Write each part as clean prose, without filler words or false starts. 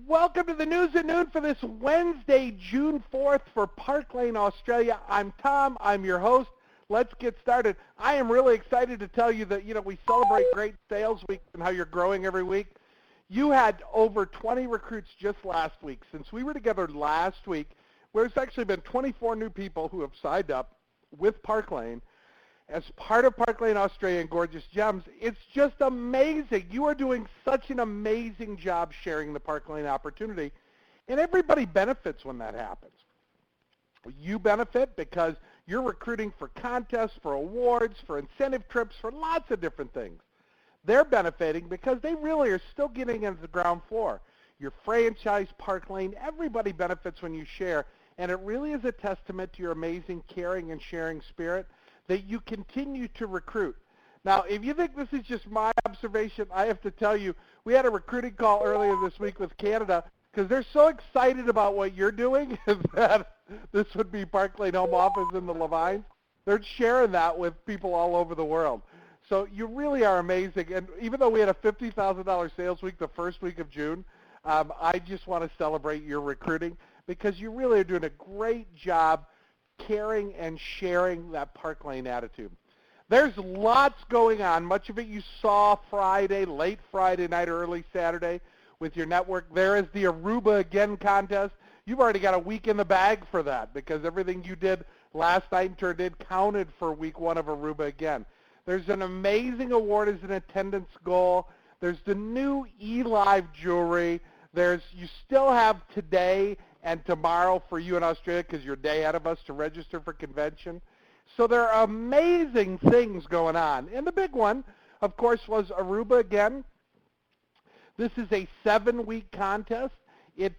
Welcome to the News at Noon for this Wednesday, June 4th for Park Lane, Australia. I'm Tom. I'm your host. Let's get started. I am really excited to tell you that, we celebrate great sales week and how you're growing every week. You had over 20 recruits just last week. Since we were together last week, there's actually been 24 new people who have signed up with Park Lane as part of Park Lane Australia and Gorgeous Gems. It's just amazing. You are doing such an amazing job sharing the Park Lane opportunity, and everybody benefits when that happens. You benefit because you're recruiting for contests, for awards, for incentive trips, for lots of different things. They're benefiting because they really are still getting into the ground floor. Your franchise, Park Lane, everybody benefits when you share, and it really is a testament to your amazing caring and sharing spirit that you continue to recruit. Now, if you think this is just my observation, I have to tell you, we had a recruiting call earlier this week with Canada because they're so excited about what you're doing that this would be Park Lane Home Office in the Levines. They're sharing that with people all over the world. So you really are amazing. And even though we had a $50,000 sales week the first week of June, I just want to celebrate your recruiting because you really are doing a great job caring and sharing that Park Lane attitude. There's lots going on. Much of it you saw Friday, late Friday night, early Saturday with your network. There is the Aruba Again contest. You've already got a week in the bag for that because everything you did last night and turned in counted for week one of Aruba Again. There's an amazing award as an attendance goal. There's the new eLive jewelry. You still have today and tomorrow for you in Australia because you're a day ahead of us to register for convention. So there are amazing things going on. And the big one, of course, was Aruba Again. This is a 7-week contest. It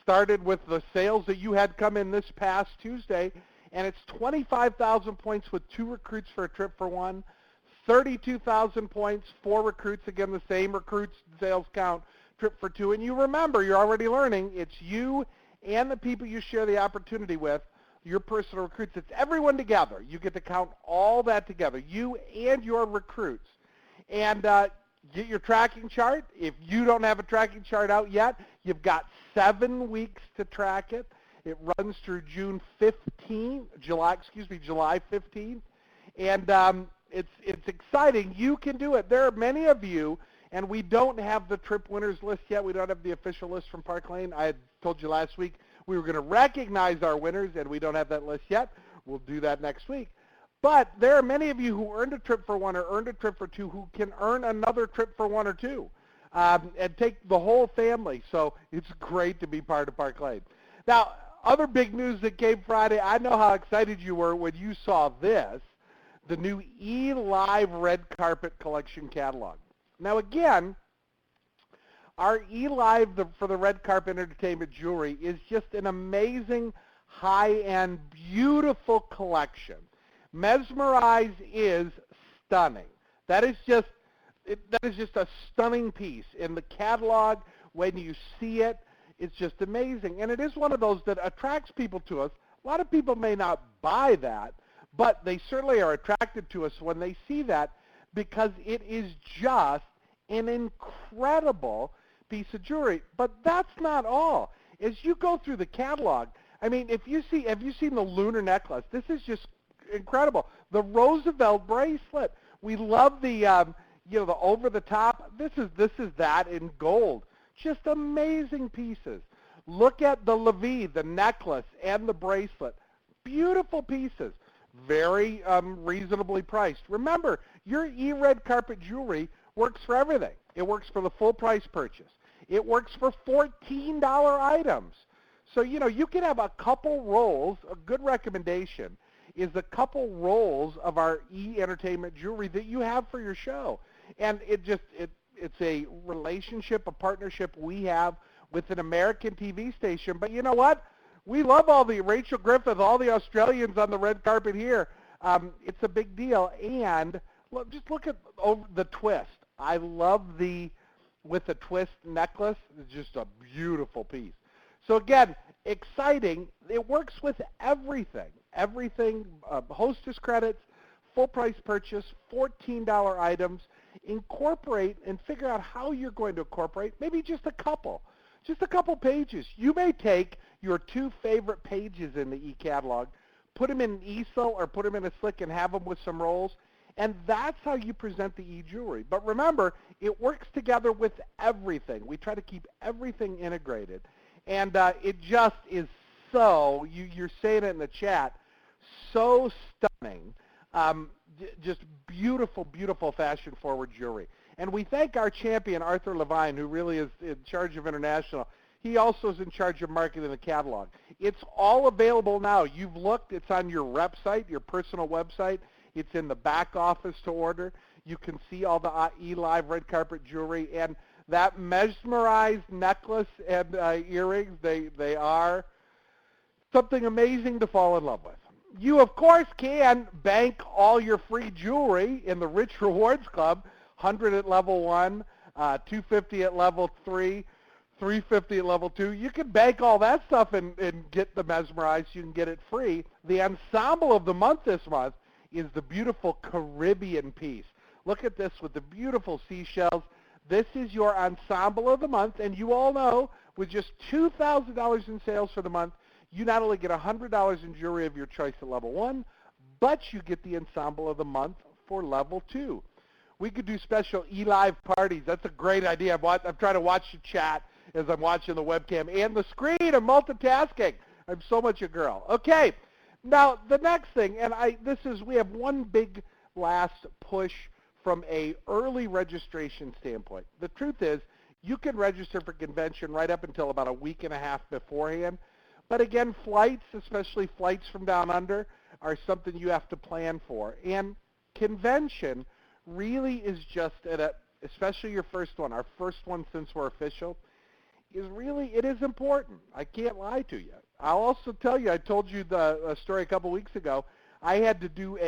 started with the sales that you had come in this past Tuesday, and it's 25,000 points with 2 recruits for a trip for 1, 32,000 points, 4 recruits, again the same recruits sales count, trip for 2. And you remember, you're already learning, it's you and the people you share the opportunity with, your personal recruits. It's everyone together. You get to count all that together, you and your recruits. And get your tracking chart. If you don't have a tracking chart out yet, you've got 7 weeks to track it. It runs through July 15th. And it's exciting. You can do it. There are many of you, and we don't have the trip winners list yet. We don't have the official list from Park Lane. I had told you last week we were going to recognize our winners, and we don't have that list yet. We'll do that next week. But there are many of you who earned a trip for 1 or earned a trip for 2 who can earn another trip for 1 or 2 and take the whole family. So it's great to be part of Park Lane. Now, other big news that came Friday, I know how excited you were when you saw this, the new eLive Red Carpet Collection catalog. Now, again, our eLive for the Red Carpet Entertainment jewelry is just an amazing, high-end, beautiful collection. Mesmerize is stunning. That is just a stunning piece. In the catalog, when you see it, it's just amazing. And it is one of those that attracts people to us. A lot of people may not buy that, but they certainly are attracted to us when they see that because it is just an incredible piece of jewelry. But that's not all. As you go through the catalog, I mean, have you seen the lunar necklace? This is just incredible. The Roosevelt bracelet. We love the the over the top. This is that in gold. Just amazing pieces. Look at the Levi, the necklace and the bracelet. Beautiful pieces. Very reasonably priced. Remember, your eRed Carpet jewelry works for everything. It works for the full price purchase. It works for $14 items. So, you can have a couple rolls. A good recommendation is a couple rolls of our e-entertainment jewelry that you have for your show. And it's a relationship, a partnership we have with an American TV station. But you know what? We love all the Rachel Griffith, all the Australians on the red carpet here. It's a big deal. And just look at the twist. I love with the twist necklace. It's just a beautiful piece. So again, exciting. It works with everything. Everything, hostess credits, full price purchase, $14 items. Incorporate and figure out how you're going to incorporate maybe just a couple. Just a couple pages. You may take your 2 favorite pages in the e-catalog, put them in an easel or put them in a slick and have them with some rolls, and that's how you present the e-jewelry. But remember, it works together with everything. We try to keep everything integrated. And it just is so, you're saying it in the chat, so stunning. Just beautiful, beautiful fashion-forward jewelry. And we thank our champion, Arthur Levine, who really is in charge of international. He also is in charge of marketing the catalog. It's all available now. You've looked. It's on your website, your personal website. It's in the back office to order. You can see all the eLive red carpet jewelry. And that mesmerized necklace and earrings, they are something amazing to fall in love with. You, of course, can bank all your free jewelry in the Rich Rewards Club, 100 at level 1, 250 at level 3, 350 at level 2. You can bank all that stuff and get the mesmerized. You can get it free. The ensemble of the month this month is the beautiful Caribbean piece. Look at this with the beautiful seashells. This is your ensemble of the month, and you all know with just $2,000 in sales for the month, you not only get $100 in jewelry of your choice at level 1, but you get the ensemble of the month for level 2. We could do special eLive parties. That's a great idea. I'm trying to watch the chat as I'm watching the webcam and the screen. I'm multitasking. I'm so much a girl. Okay, now the next thing, and we have one big last push from a early registration standpoint. The truth is, you can register for convention right up until about a week and a half beforehand. But again, flights, especially flights from down under, are something you have to plan for. And convention really is just, especially your first one, our first one since we're official, it is important. I can't lie to you. I'll also tell you, I told you the story a couple weeks ago. I had to do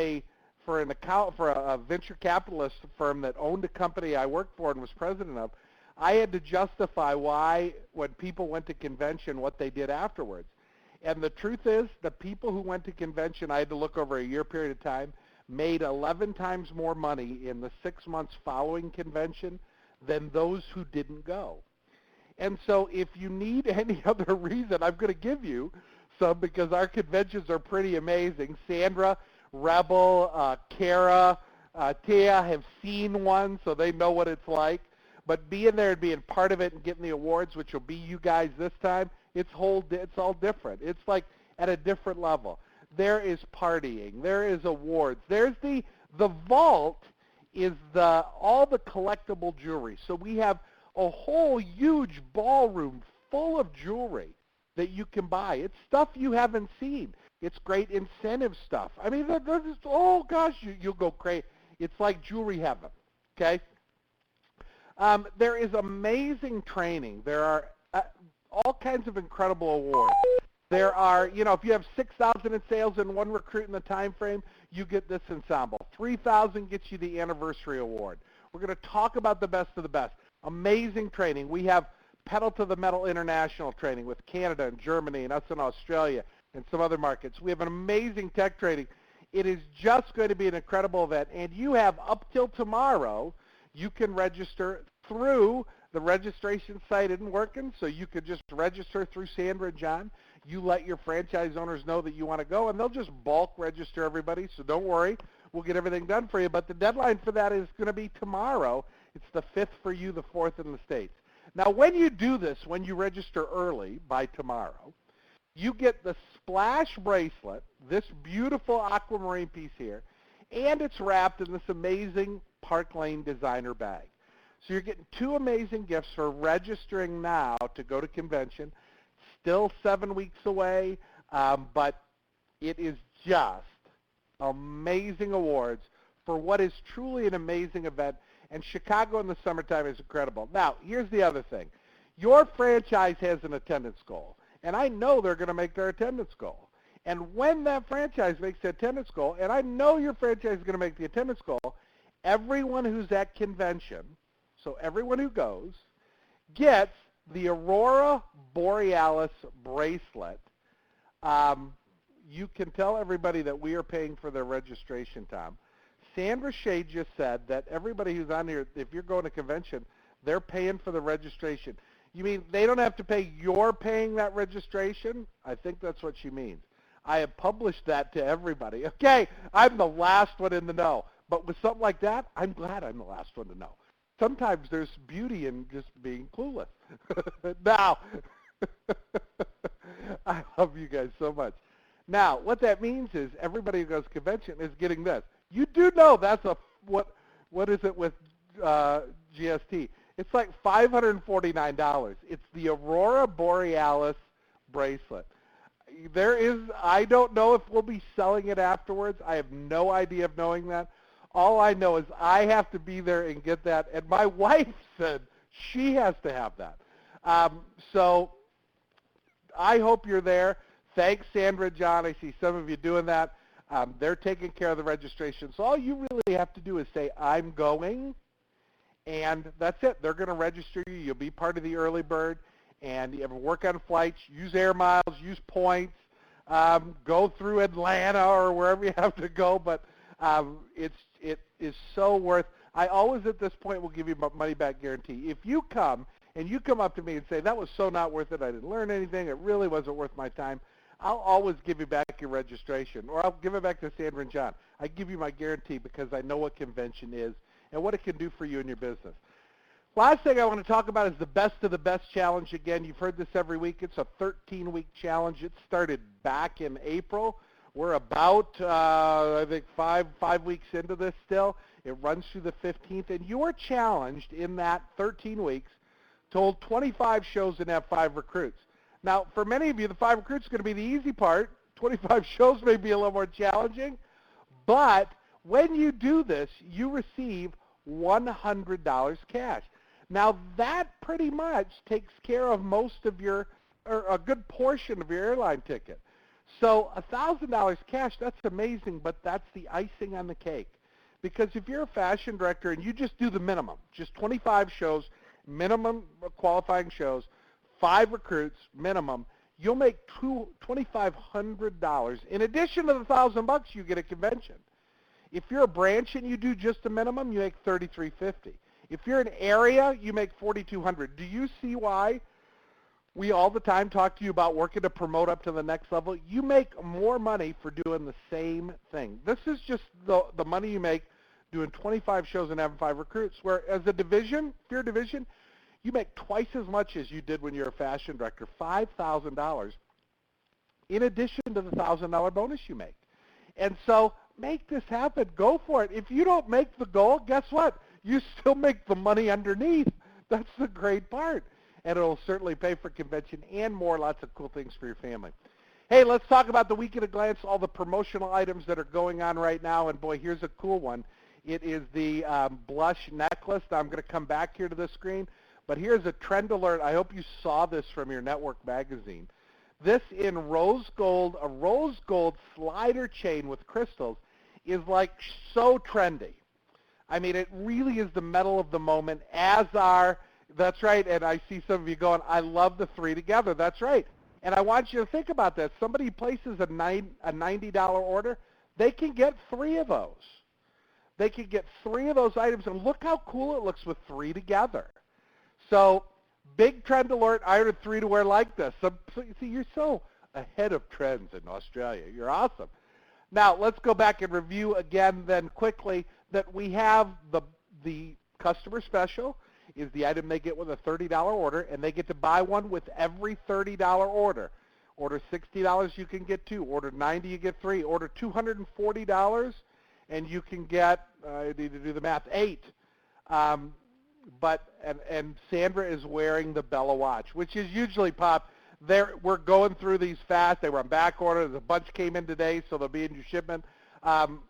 for a venture capitalist firm that owned a company I worked for and was president of. I had to justify why, when people went to convention, what they did afterwards. And the truth is, the people who went to convention, I had to look over a year period of time, made 11 times more money in the 6 months following convention than those who didn't go. And so if you need any other reason, I'm going to give you some, because our conventions are pretty amazing. Sandra, Rebel, Kara, Tia have seen one, so they know what it's like. But being there and being part of it and getting the awards, which will be you guys this time, it's all different. It's like at a different level. There is partying. There is awards. There's the vault is all the collectible jewelry. So we have a whole huge ballroom full of jewelry that you can buy. It's stuff you haven't seen. It's great incentive stuff. I mean, they're just, oh gosh, you'll go crazy. It's like jewelry heaven, okay? There is amazing training. There are all kinds of incredible awards. There are, if you have 6,000 in sales and one recruit in the time frame, you get this ensemble. 3,000 gets you the anniversary award. We're going to talk about the best of the best. Amazing training. We have Pedal to the Metal International training with Canada and Germany and us in Australia and some other markets. We have an amazing tech training. It is just going to be an incredible event, and you have up till tomorrow. You can register through the registration site. Isn't working, so you could just register through Sandra and John. You let your franchise owners know that you want to go, and they'll just bulk register everybody, so don't worry. We'll get everything done for you, but the deadline for that is going to be tomorrow. It's the 5th for you, the 4th in the States. Now, when you do this, when you register early by tomorrow, you get the Splash bracelet, this beautiful aquamarine piece here, and it's wrapped in this amazing Park Lane designer bag. So you're getting 2 amazing gifts for registering now to go to convention. Still 7 weeks away, but it is just amazing awards for what is truly an amazing event. And Chicago in the summertime is incredible. Now, here's the other thing. Your franchise has an attendance goal, and I know they're going to make their attendance goal. And when that franchise makes the attendance goal, and I know your franchise is going to make the attendance goal, everyone who's at convention, so everyone who goes, gets the Aurora Borealis bracelet. You can tell everybody that we are paying for their registration, Tom. Sandra Shea just said that everybody who's on here, if you're going to convention, they're paying for the registration. You mean they don't have to pay, you're paying that registration? I think that's what she means. I have published that to everybody. Okay, I'm the last one in the know. But with something like that, I'm glad I'm the last one to know. Sometimes there's beauty in just being clueless. Now, I love you guys so much. Now, what that means is everybody who goes to convention is getting this. You do know that's a, what is it with GST? It's like $549. It's the Aurora Borealis bracelet. There is, I don't know if we'll be selling it afterwards. I have no idea of knowing that. All I know is I have to be there and get that, and my wife said she has to have that. So I hope you're there. Thanks, Sandra and John. I see some of you doing that. They're taking care of the registration. So all you really have to do is say, I'm going, and that's it. They're going to register you. You'll be part of the early bird, and you have to work on flights, use air miles, use points, go through Atlanta or wherever you have to go, but it is so worth. I always at this point will give you my money back guarantee. If you come and you come up to me and say, that was so not worth it, I didn't learn anything, it really wasn't worth my time, I'll always give you back your registration, or I'll give it back to Sandra and John. I give you my guarantee because I know what convention is and what it can do for you and your business. Last thing I want to talk about is the Best of the Best Challenge. Again, you've heard this every week. It's a 13-week challenge. It started back in April. We're about, I think, five weeks into this still. It runs through the 15th, and you are challenged in that 13 weeks to hold 25 shows and have 5 recruits. Now, for many of you, the 5 recruits is going to be the easy part. 25 shows may be a little more challenging, but when you do this, you receive $100 cash. Now, that pretty much takes care of most of your, or a good portion of your airline ticket. So $1,000 cash, that's amazing, but that's the icing on the cake. Because if you're a fashion director and you just do the minimum, just 25 shows, minimum qualifying shows, 5 recruits, minimum, you'll make $2,500. In addition to the $1,000 you get at convention. If you're a branch and you do just the minimum, you make $3,350. If you're an area, you make $4,200. Do you see why we all the time talk to you about working to promote up to the next level? You make more money for doing the same thing. This is just the money you make doing 25 shows and having 5 recruits, where as a division, if you're a division, you make twice as much as you did when you're a fashion director, $5,000, in addition to the $1,000 bonus you make. And so make this happen. Go for it. If you don't make the goal, guess what? You still make the money underneath. That's the great part. And it'll certainly pay for convention and more, lots of cool things for your family. Hey, let's talk about the week at a glance, all the promotional items that are going on right now. And boy, here's a cool one. It is the blush necklace. Now, I'm going to come back here to the screen. But here's a trend alert. I hope you saw this from your network magazine. This in rose gold, a rose gold slider chain with crystals is like so trendy. I mean, it really is the metal of the moment, as are, that's right, and I see some of you going, I love the 3 together. That's right. And I want you to think about this. Somebody places a $90 order, they can get 3 of those. They can get 3 of those items, and look how cool it looks with 3 together. So, big trend alert. I ordered 3 to wear like this. So see, you're so ahead of trends in Australia. You're awesome. Now, let's go back and review again then quickly that we have the customer special is the item they get with a $30 order, and they get to buy one with every $30 order. Order $60, you can get 2. Order $90, you get 3. Order $240, and you can get, I need to do the math, 8. And Sandra is wearing the Bella watch, which is usually pop. We're going through these fast. They were on back order. There's a bunch came in today, so they'll be in your shipment.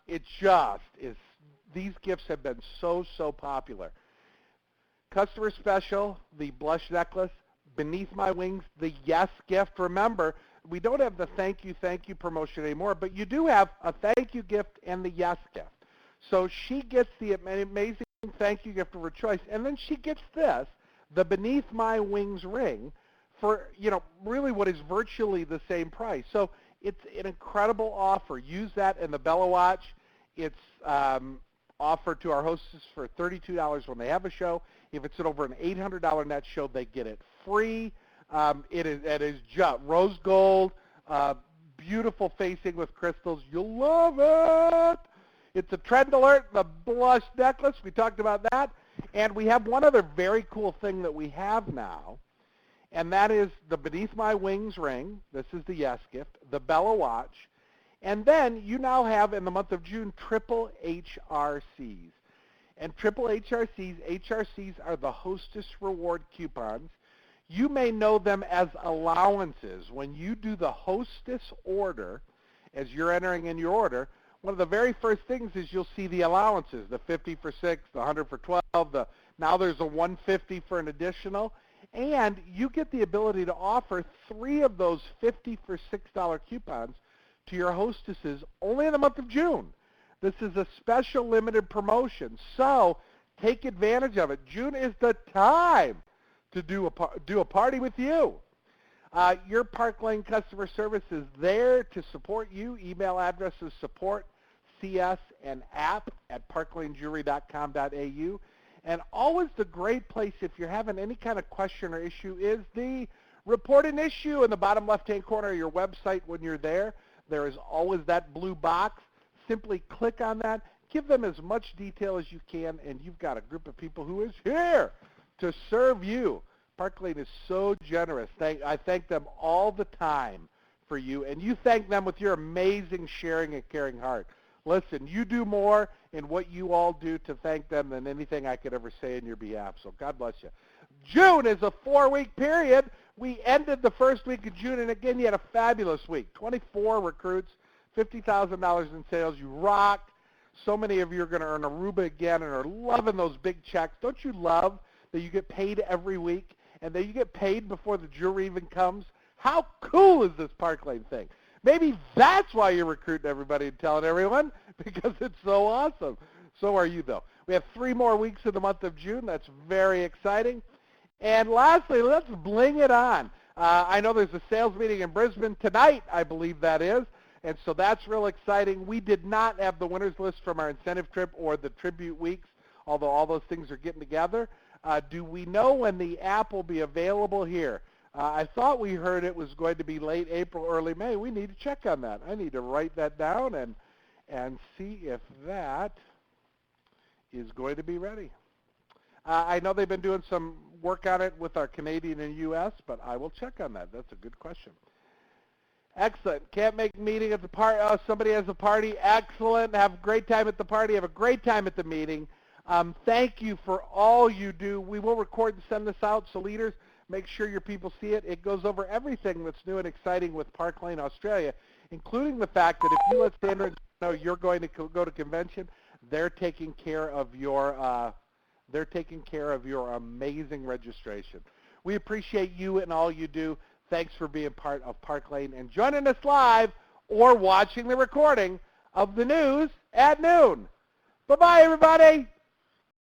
It just is. These gifts have been so popular. Customer special, the blush necklace, Beneath My Wings, the Yes gift. Remember, we don't have the thank you promotion anymore, but you do have a thank you gift and the Yes gift. So she gets the amazing thank you gift of her choice, and then she gets this, the Beneath My Wings ring, for, really what is virtually the same price. So it's an incredible offer. Use that in the Bella watch. It's offered to our hostess for $32 when they have a show. If it's over an $800 net show, they get it free. It is just rose gold, beautiful facing with crystals. You'll love it. It's a trend alert, the blush necklace. We talked about that. And we have one other very cool thing that we have now, and that is the Beneath My Wings ring. This is the Yes gift, the Bella watch. And then you now have, in the month of June, triple HRCs. And triple HRCs are the Hostess Reward coupons. You may know them as allowances. When you do the Hostess order, as you're entering in your order, one of the very first things is you'll see the allowances, the 50 for 6, the 100 for 12, now there's a 150 for an additional, and you get the ability to offer 3 of those 50 for $6 coupons to your hostesses only in the month of June. This is a special limited promotion, so take advantage of it. June is the time to do a party with you. Your Park Lane customer service is there to support you. Email address is support.cs and app@parklanejewelry.com.au. And always the great place if you're having any kind of question or issue is the report an issue in the bottom left-hand corner of your website when you're there. There is always that blue box. Simply click on that. Give them as much detail as you can, and you've got a group of people who is here to serve you. Park Lane is so generous. I thank them all the time for you, and you thank them with your amazing sharing and caring heart. Listen, you do more in what you all do to thank them than anything I could ever say in your behalf, so God bless you. June is a 4-week period. We ended the first week of June, and again, you had a fabulous week. 24 recruits, $50,000 in sales. You rock. So many of you are going to earn Aruba again and are loving those big checks. Don't you love that you get paid every week and that you get paid before the jewelry even comes? How cool is this Park Lane thing? Maybe that's why you're recruiting everybody and telling everyone, because it's so awesome. So are you, though. We have 3 more weeks in the month of June. That's very exciting. And lastly, let's bling it on. I know there's a sales meeting in Brisbane tonight, I believe that is. And so that's real exciting. We did not have the winners list from our incentive trip or the tribute weeks, although all those things are getting together. Do we know when the app will be available here? I thought we heard it was going to be late April, early May. We need to check on that. I need to write that down and see if that is going to be ready. I know they've been doing some work on it with our Canadian and U.S., but I will check on that. That's a good question. Excellent. Can't make a meeting at the party. Oh, somebody has a party. Excellent. Have a great time at the party. Have a great time at the meeting. Thank you for all you do. We will record and send this out, so leaders, make sure your people see it. It goes over everything that's new and exciting with Park Lane Australia, including the fact that if you let Sandra know you're going to go to convention, they're taking care of your amazing registration. We appreciate you and all you do. Thanks for being part of Park Lane and joining us live or watching the recording of the news at noon. Bye-bye, everybody.